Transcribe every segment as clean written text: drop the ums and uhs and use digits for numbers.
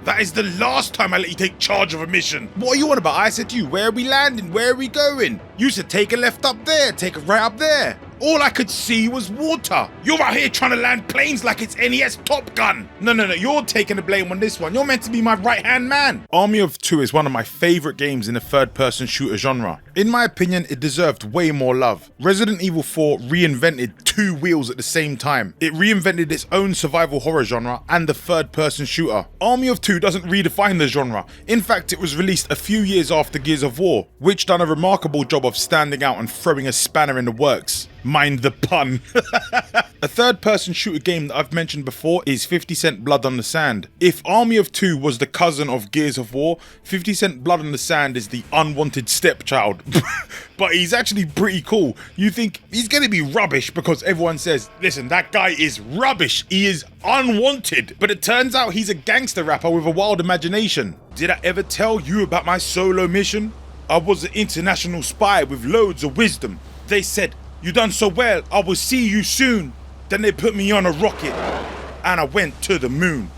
That is the last time I let you take charge of a mission. What are you on about? I said to you, where are we landing? Where are we going? You said take a left up there, take a right up there. All I could see was water. You're out here trying to land planes like it's NES Top Gun. No, you're taking the blame on this one. You're meant to be my right-hand man. Army of Two is one of my favorite games in the third-person shooter genre. In my opinion, it deserved way more love. Resident Evil 4 reinvented two wheels at the same time. It reinvented its own survival horror genre and the third-person shooter. Army of Two doesn't redefine the genre. In fact, it was released a few years after Gears of War, which done a remarkable job of standing out and throwing a spanner in the works. Mind the pun. A third-person shooter game that I've mentioned before is 50 Cent Blood on the Sand. If Army of Two was the cousin of Gears of War, 50 Cent Blood on the Sand is the unwanted stepchild. But he's actually pretty cool. You think he's gonna be rubbish because everyone says, listen, that guy is rubbish, he is unwanted. But it turns out he's a gangster rapper with a wild imagination. Did I ever tell you about my solo mission? I was an international spy with loads of wisdom. They said, you done so well, I will see you soon. Then they put me on a rocket and I went to the moon.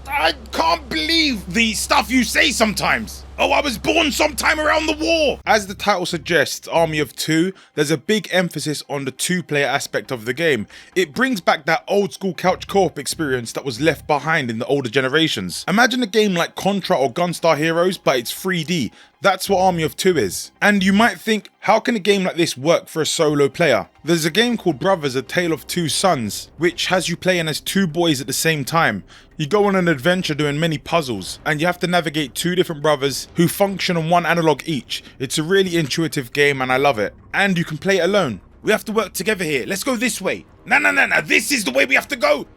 I can't believe the stuff you say sometimes. Oh, I was born sometime around the war. As the title suggests, Army of Two, there's a big emphasis on the two-player aspect of the game. It brings back that old school couch co-op experience that was left behind in the older generations. Imagine a game like Contra or Gunstar Heroes, but it's 3D. That's what Army of Two is. And you might think, how can a game like this work for a solo player? There's a game called Brothers: A Tale of Two Sons, which has you playing as two boys at the same time. You go on an adventure doing many puzzles, and you have to navigate two different brothers who function on one analog each. It's a really intuitive game and I love it. And you can play it alone. We have to work together here. Let's go this way. No. This is the way we have to go.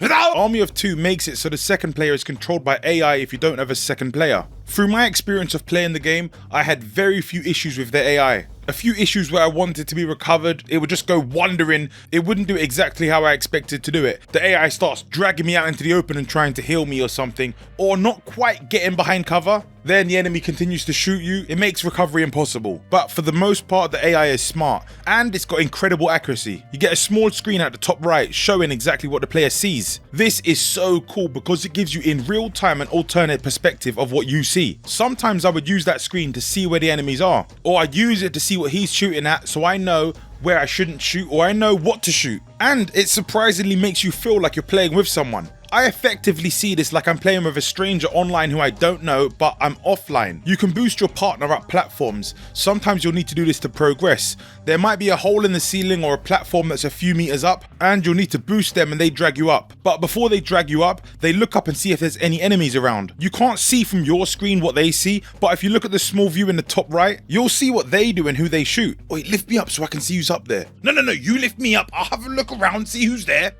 Army of Two makes it so the second player is controlled by AI if you don't have a second player. Through my experience of playing the game, I had very few issues with the AI. A few issues where I wanted to be recovered, it would just go wandering, it wouldn't do exactly how I expected to do it. The AI starts dragging me out into the open and trying to heal me or something, or not quite getting behind cover. Then the enemy continues to shoot you, it makes recovery impossible. But for the most part, the AI is smart, and it's got incredible accuracy. You get a small screen at the top right showing exactly what the player sees. This is so cool because it gives you in real time an alternate perspective of what you see. Sometimes I would use that screen to see where the enemies are, or I'd use it to see what he's shooting at so I know where I shouldn't shoot or I know what to shoot. And it surprisingly makes you feel like you're playing with someone. I effectively see this like I'm playing with a stranger online who I don't know, but I'm offline. You can boost your partner up platforms. Sometimes you'll need to do this to progress. There might be a hole in the ceiling or a platform that's a few meters up, and you'll need to boost them and they drag you up. But before they drag you up, they look up and see if there's any enemies around. You can't see from your screen what they see, but if you look at the small view in the top right, you'll see what they do and who they shoot. Wait, lift me up so I can see who's up there. No, you lift me up. I'll have a look around, see who's there.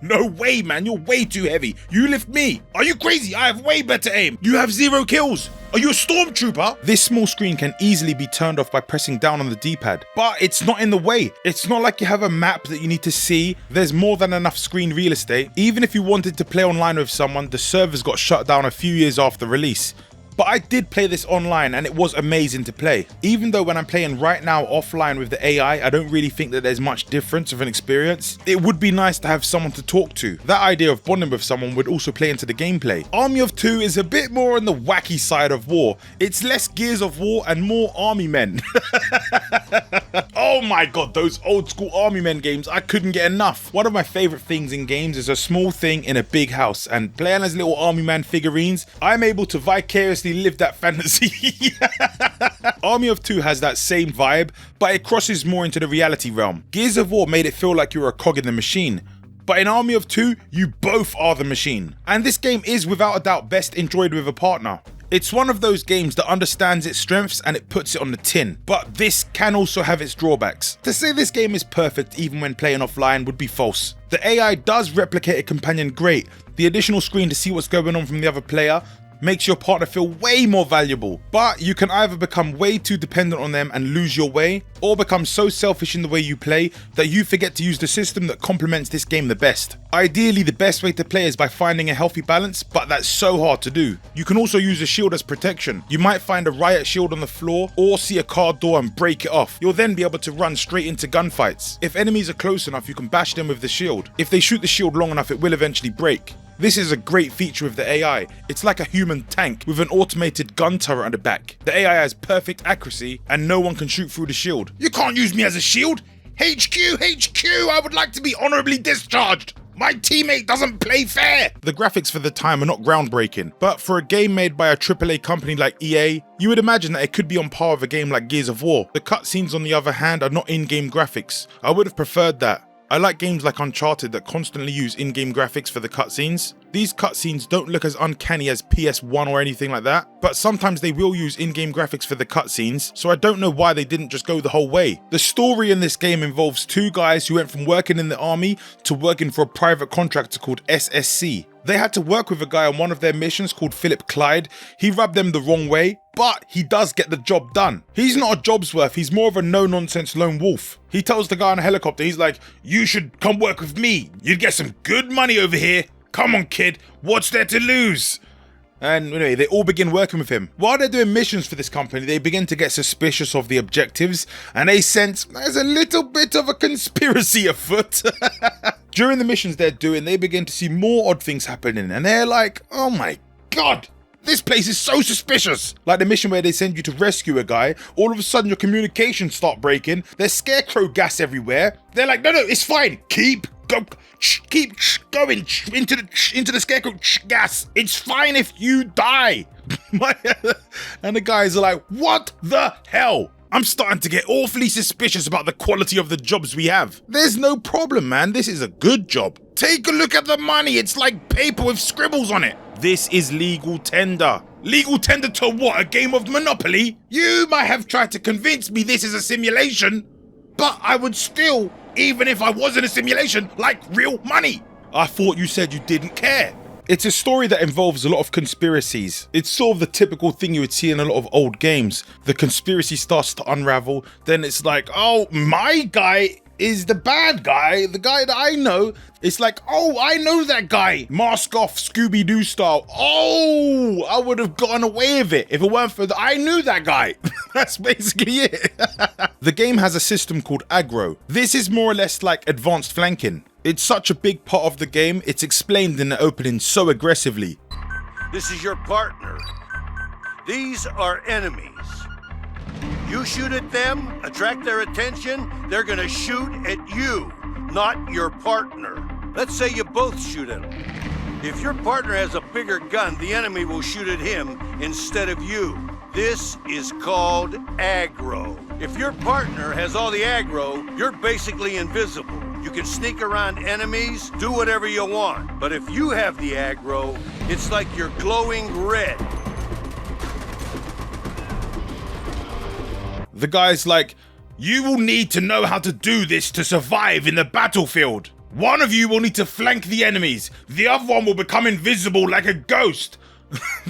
No way, man, you're way too heavy. You lift me. Are you crazy? I have way better aim. You have 0 kills. Are you a stormtrooper? This small screen can easily be turned off by pressing down on the D-pad, but it's not in the way. It's not like you have a map that you need to see. There's more than enough screen real estate. Even if you wanted to play online with someone, the servers got shut down a few years after release. But I did play this online and it was amazing to play. Even though when I'm playing right now offline with the AI, I don't really think that there's much difference of an experience. It would be nice to have someone to talk to. That idea of bonding with someone would also play into the gameplay. Army of Two is a bit more on the wacky side of war. It's less Gears of War and more Army Men. Oh my god, those old school Army Men games, I couldn't get enough. One of my favorite things in games is a small thing in a big house, and playing as little Army Man figurines, I'm able to vicariously live that fantasy. Army of Two has that same vibe, but it crosses more into the reality realm. Gears of War made it feel like you were a cog in the machine, but in Army of Two, you both are the machine. And this game is without a doubt best enjoyed with a partner. It's one of those games that understands its strengths and it puts it on the tin, but this can also have its drawbacks. To say this game is perfect even when playing offline would be false. The AI does replicate a companion great. The additional screen to see what's going on from the other player makes your partner feel way more valuable, but you can either become way too dependent on them and lose your way, or become so selfish in the way you play that you forget to use the system that complements this game the best. Ideally, the best way to play is by finding a healthy balance, but that's so hard to do. You can also use a shield as protection. You might find a riot shield on the floor or see a car door and break it off. You'll then be able to run straight into gunfights. If enemies are close enough, you can bash them with the shield. If they shoot the shield long enough, it will eventually break. This is a great feature with the AI. It's like a human tank with an automated gun turret on the back. The AI has perfect accuracy and no one can shoot through the shield. You can't use me as a shield! HQ, I would like to be honorably discharged! My teammate doesn't play fair! The graphics for the time are not groundbreaking, but for a game made by a AAA company like EA, you would imagine that it could be on par with a game like Gears of War. The cutscenes on the other hand are not in-game graphics. I would have preferred that. I like games like Uncharted that constantly use in-game graphics for the cutscenes. These cutscenes don't look as uncanny as PS1 or anything like that, but sometimes they will use in-game graphics for the cutscenes, so I don't know why they didn't just go the whole way. The story in this game involves two guys who went from working in the army to working for a private contractor called SSC. They had to work with a guy on one of their missions called Philip Clyde. He rubbed them the wrong way, but he does get the job done. He's not a job's worth, he's more of a no-nonsense lone wolf. He tells the guy on a helicopter, he's like, "You should come work with me. You'd get some good money over here. Come on, kid, what's there to lose?" And anyway, they all begin working with him. While they're doing missions for this company, they begin to get suspicious of the objectives, and they sense there's a little bit of a conspiracy afoot. During the missions they're doing, they begin to see more odd things happening, and they're like, oh my god, this place is so suspicious. Like the mission where they send you to rescue a guy, all of a sudden your communications start breaking, there's scarecrow gas everywhere. They're like, no, it's fine, keep going into the scarecrow gas. It's fine if you die. And the guys are like, what the hell? I'm starting to get awfully suspicious about the quality of the jobs we have. There's no problem, man. This is a good job. Take a look at the money. It's like paper with scribbles on it. This is legal tender. Legal tender to what? A game of Monopoly? You might have tried to convince me this is a simulation, but I would still, even if I was in a simulation, like real money. I thought you said you didn't care. It's a story that involves a lot of conspiracies. It's sort of the typical thing you would see in a lot of old games. The conspiracy starts to unravel, then it's like, oh, my guy is the bad guy, the guy that I know. It's like, oh, I know that guy. Mask off, Scooby-Doo style. Oh, I would have gotten away with it if it weren't for I knew that guy. That's basically it. The game has a system called aggro. This is more or less like advanced flanking. It's such a big part of the game, it's explained in the opening so aggressively. This is your partner. These are enemies. You shoot at them, attract their attention, they're gonna shoot at you, not your partner. Let's say you both shoot at them. If your partner has a bigger gun, the enemy will shoot at him instead of you. This is called aggro. If your partner has all the aggro, you're basically invisible. You can sneak around enemies, do whatever you want. But if you have the aggro, it's like you're glowing red. The guy's like, you will need to know how to do this to survive in the battlefield. One of you will need to flank the enemies. The other one will become invisible like a ghost.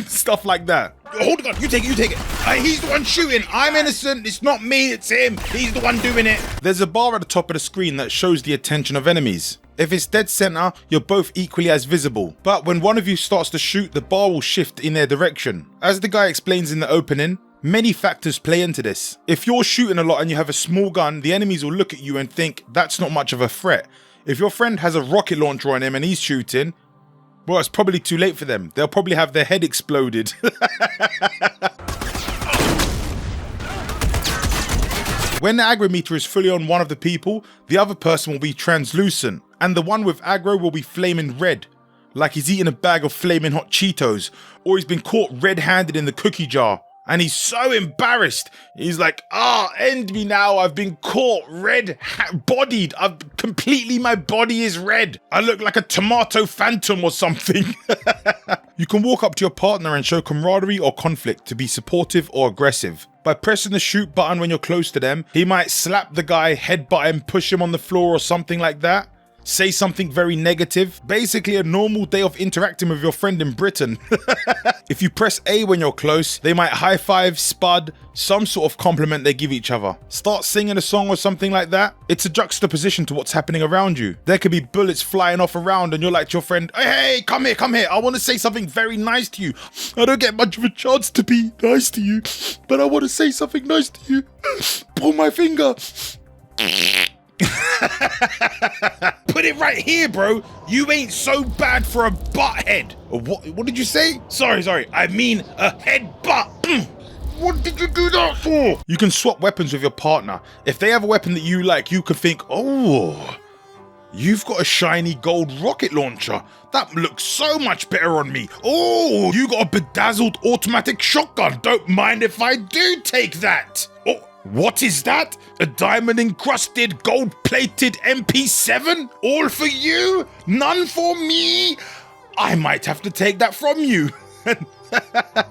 Stuff like that. Hold the gun, you take it. He's the one shooting. I'm innocent. It's not me, it's him. He's the one doing it. There's a bar at the top of the screen that shows the attention of enemies. If it's dead center, you're both equally as visible. But when one of you starts to shoot, the bar will shift in their direction. As the guy explains in the opening, many factors play into this. If you're shooting a lot and you have a small gun, the enemies will look at you and think that's not much of a threat. If your friend has a rocket launcher on him and he's shooting, well, it's probably too late for them. They'll probably have their head exploded. When the aggro meter is fully on one of the people, the other person will be translucent, and the one with aggro will be flaming red, like he's eating a bag of flaming hot Cheetos, or he's been caught red-handed in the cookie jar. And he's so embarrassed. He's like, end me now. I've been caught red-bodied. My body is red. I look like a tomato phantom or something. You can walk up to your partner and show camaraderie or conflict to be supportive or aggressive. By pressing the shoot button when you're close to them, he might slap the guy, headbutt him, push him on the floor or something like that. Say something very negative. Basically a normal day of interacting with your friend in Britain. If you press A when you're close, they might high five, spud, some sort of compliment they give each other. Start singing a song or something like that. It's a juxtaposition to what's happening around you. There could be bullets flying off around and you're like to your friend, hey, come here. I want to say something very nice to you. I don't get much of a chance to be nice to you, but I want to say something nice to you. Pull my finger. Put it right here, bro. You ain't so bad for a butthead. What did you say? Sorry. I mean a headbutt. What did you do that for? You can swap weapons with your partner. If they have a weapon that you like, you can think, oh, you've got a shiny gold rocket launcher. That looks so much better on me. Oh, you got a bedazzled automatic shotgun. Don't mind if I do take that. Oh, what is that? A diamond-encrusted, gold-plated MP7? All for you? None for me? I might have to take that from you.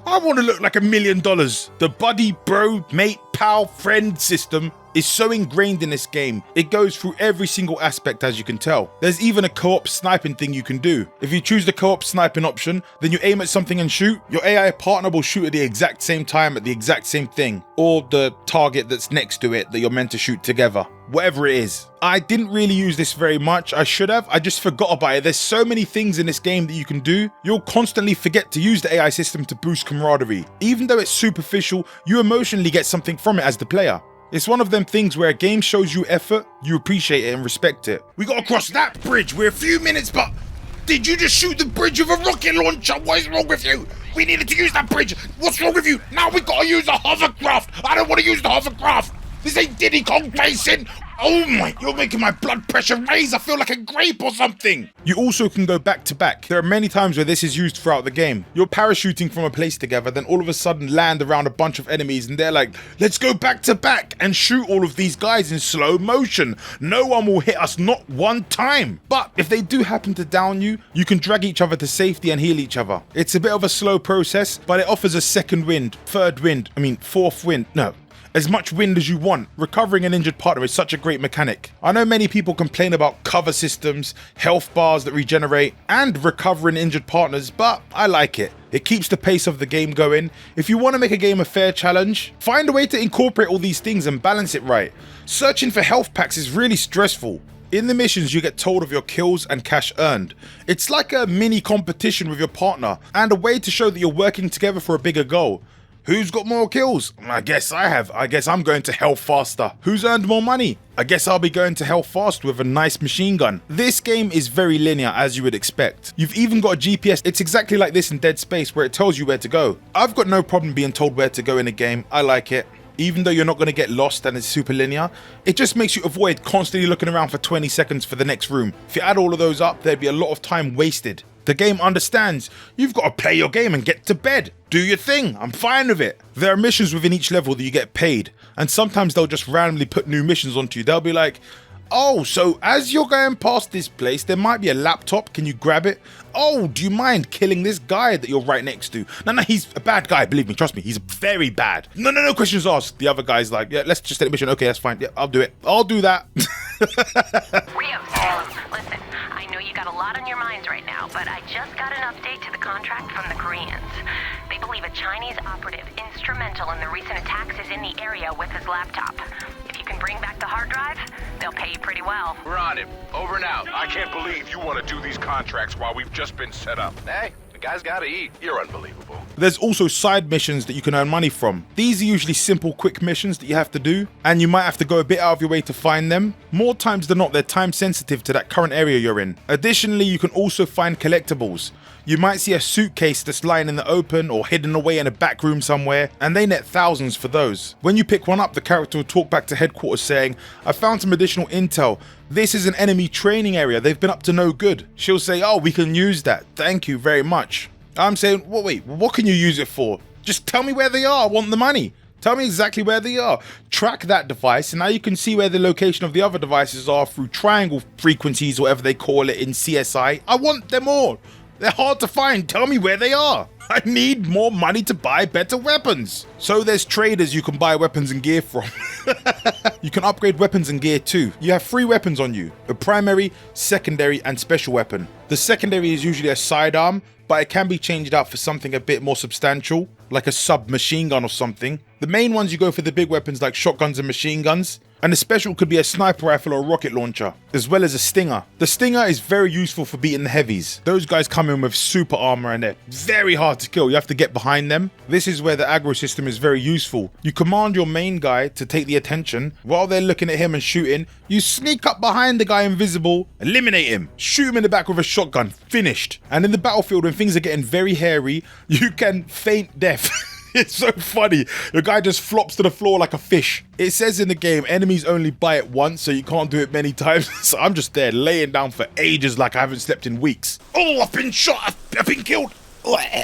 I want to look like $1 million. The buddy, bro, mate, pal, friend system is so ingrained in this game. It goes through every single aspect, as you can tell. There's even a co-op sniping thing you can do. If you choose the co-op sniping option, then you aim at something and shoot. Your AI partner will shoot at the exact same time at the exact same thing, or the target that's next to it that you're meant to shoot together. Whatever it is. I didn't really use this very much. I should have. I just forgot about it. There's so many things in this game that you can do. You'll constantly forget to use the AI system to boost camaraderie. Even though it's superficial, you emotionally get something from it as the player. It's one of them things where a game shows you effort, you appreciate it and respect it. We gotta cross that bridge. We're a few minutes, but did you just shoot the bridge with a rocket launcher? What is wrong with you? We needed to use that bridge. What's wrong with you? Now we gotta use a hovercraft. I don't want to use the hovercraft. This ain't Diddy Kong racing. Oh my, you're making my blood pressure raise. I feel like a grape or something. You also can go back to back. There are many times where this is used throughout the game. You're parachuting from a place together, then all of a sudden land around a bunch of enemies and they're like, let's go back to back and shoot all of these guys in slow motion. No one will hit us, not one time. But if they do happen to down you, you can drag each other to safety and heal each other. It's a bit of a slow process, but it offers a second wind, fourth wind, no. As much wind as you want. Recovering an injured partner is such a great mechanic. I know many people complain about cover systems, health bars that regenerate, and recovering injured partners, but I like it. It keeps the pace of the game going. If you want to make a game a fair challenge, find a way to incorporate all these things and balance it right. Searching for health packs is really stressful. In the missions, you get told of your kills and cash earned. It's like a mini competition with your partner, and a way to show that you're working together for a bigger goal. Who's got more kills? I guess I have. I guess I'm going to hell faster. Who's earned more money? I guess I'll be going to hell fast with a nice machine gun. This game is very linear, as you would expect. You've even got a GPS. It's exactly like this in Dead Space, where it tells you where to go. I've got no problem being told where to go in a game. I like it. Even though you're not going to get lost and it's super linear, it just makes you avoid constantly looking around for 20 seconds for the next room. If you add all of those up, there'd be a lot of time wasted. The game understands you've got to play your game and get to bed. Do your thing. I'm fine with it. There are missions within each level that you get paid, and sometimes they'll just randomly put new missions onto you. They'll be like, oh, so as you're going past this place, there might be a laptop. Can you grab it? Oh, do you mind killing this guy that you're right next to? No, he's a bad guy. Believe me, trust me, he's very bad. No questions asked. The other guy's like, yeah, let's just take the mission. Okay, that's fine. Yeah, I'll do it. I'll do that. Rio, listen, I know you got a lot on your minds right now, but I just got an update to the contract from the Koreans. They believe a Chinese operative instrumental in the recent attacks is in the area with his laptop. If you can bring back the hard drive, they'll pay you pretty well. We're on it. Over and out. I can't believe you want to do these contracts while we've just been set up. Hey, the guy's gotta eat. You're unbelievable. There's also side missions that you can earn money from. These are usually simple, quick missions that you have to do, and you might have to go a bit out of your way to find them. More times than not, they're time sensitive to that current area you're in. Additionally, you can also find collectibles. You might see a suitcase that's lying in the open or hidden away in a back room somewhere, and they net thousands for those. When you pick one up, the character will talk back to headquarters saying, I found some additional intel. This is an enemy training area. They've been up to no good. She'll say, oh, we can use that. Thank you very much. I'm saying, well, wait, what can you use it for? Just tell me where they are. I want the money. Tell me exactly where they are. Track that device, and now you can see where the location of the other devices are through triangle frequencies, whatever they call it in CSI. I want them all. They're hard to find. Tell me where they are. I need more money to buy better weapons. So there's traders you can buy weapons and gear from. You can upgrade weapons and gear too. You have 3 weapons on you: a primary, secondary, and special weapon. The secondary is usually a sidearm, but it can be changed out for something a bit more substantial, like a submachine gun or something. The main ones you go for the big weapons like shotguns and machine guns, and the special could be a sniper rifle or a rocket launcher, as well as a stinger. The stinger is very useful for beating the heavies. Those guys come in with super armor and they're very hard to kill. You have to get behind them. This is where the aggro system is very useful. You command your main guy to take the attention. While they're looking at him and shooting, you sneak up behind the guy invisible, eliminate him, shoot him in the back with a shotgun, finished. And in the battlefield, when things are getting very hairy, you can feint death. It's so funny. The guy just flops to the floor like a fish. It says in the game, enemies only bite once, so you can't do it many times. So I'm just there laying down for ages like I haven't slept in weeks. Oh, I've been shot. I've been killed. I'm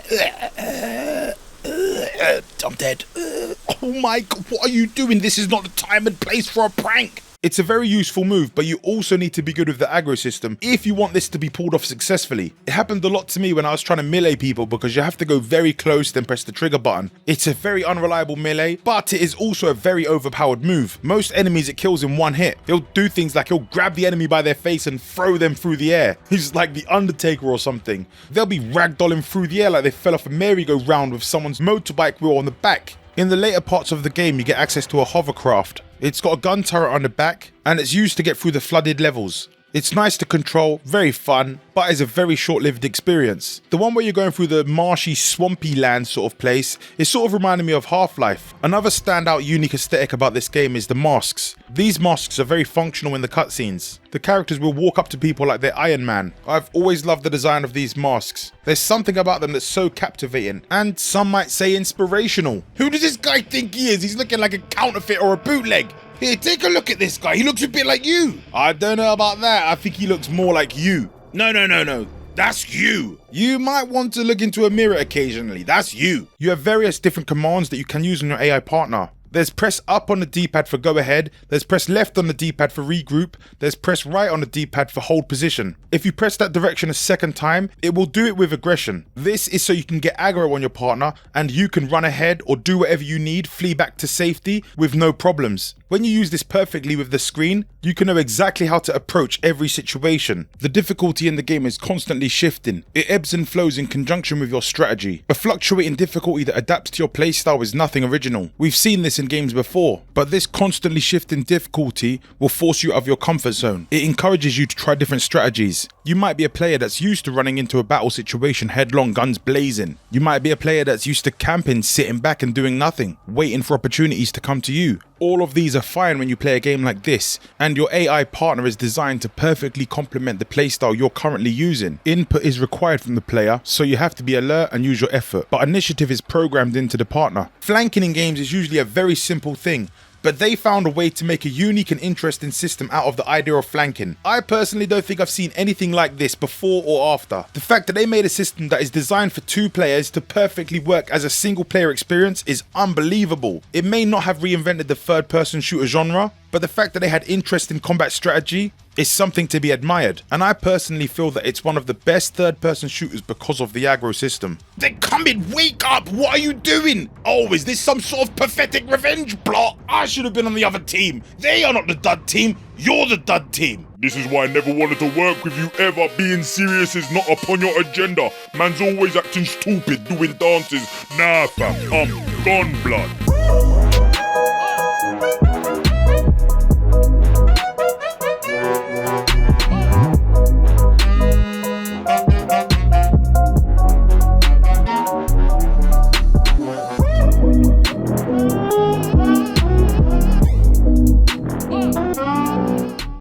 dead. Oh my God, what are you doing? This is not the time and place for a prank. It's a very useful move, but you also need to be good with the aggro system if you want this to be pulled off successfully. It happened a lot to me when I was trying to melee people because you have to go very close then press the trigger button. It's a very unreliable melee, but it is also a very overpowered move. Most enemies it kills in one hit. He'll do things like he'll grab the enemy by their face and throw them through the air. He's like the Undertaker or something. They'll be ragdolling through the air like they fell off a merry-go-round with someone's motorbike wheel on the back. In the later parts of the game, you get access to a hovercraft. It's got a gun turret on the back, and it's used to get through the flooded levels. It's nice to control, very fun, but is a very short-lived experience. The one where you're going through the marshy, swampy land sort of place is sort of reminding me of Half-Life. Another standout unique aesthetic about this game is the masks. These masks are very functional in the cutscenes. The characters will walk up to people like they're Iron Man. I've always loved the design of these masks. There's something about them that's so captivating, and some might say inspirational. Who does this guy think he is? He's looking like a counterfeit or a bootleg. Here, take a look at this guy. He looks a bit like you. I don't know about that. I think he looks more like you. No. That's you. You might want to look into a mirror occasionally. That's you. You have various different commands that you can use on your AI partner. There's press up on the D-pad for go ahead, there's press left on the D-pad for regroup, there's press right on the D-pad for hold position. If you press that direction a second time, it will do it with aggression. This is so you can get aggro on your partner and you can run ahead or do whatever you need, flee back to safety with no problems. When you use this perfectly with the screen, you can know exactly how to approach every situation. The difficulty in the game is constantly shifting. It ebbs and flows in conjunction with your strategy. A fluctuating difficulty that adapts to your playstyle is nothing original. We've seen this in games before, but this constantly shifting difficulty will force you out of your comfort zone. It encourages you to try different strategies. You might be a player that's used to running into a battle situation headlong, guns blazing. You might be a player that's used to camping, sitting back and doing nothing, waiting for opportunities to come to you. All of these are fine when you play a game like this, and your AI partner is designed to perfectly complement the playstyle you're currently using. Input is required from the player, so you have to be alert and use your effort, but initiative is programmed into the partner. Flanking in games is usually a very simple thing, but they found a way to make a unique and interesting system out of the idea of flanking. I personally don't think I've seen anything like this before or after. The fact that they made a system that is designed for two players to perfectly work as a single player experience is unbelievable. It may not have reinvented the third person shooter genre, but the fact that they had interest in combat strategy is something to be admired, and I personally feel that it's one of the best third-person shooters because of the aggro system. They're coming! Wake up! What are you doing? Oh, is this some sort of pathetic revenge plot? I should have been on the other team. They are not the dud team. You're the dud team. This is why I never wanted to work with you ever. Being serious is not upon your agenda. Man's always acting stupid, doing dances. Nah, fam, I'm gone, blood.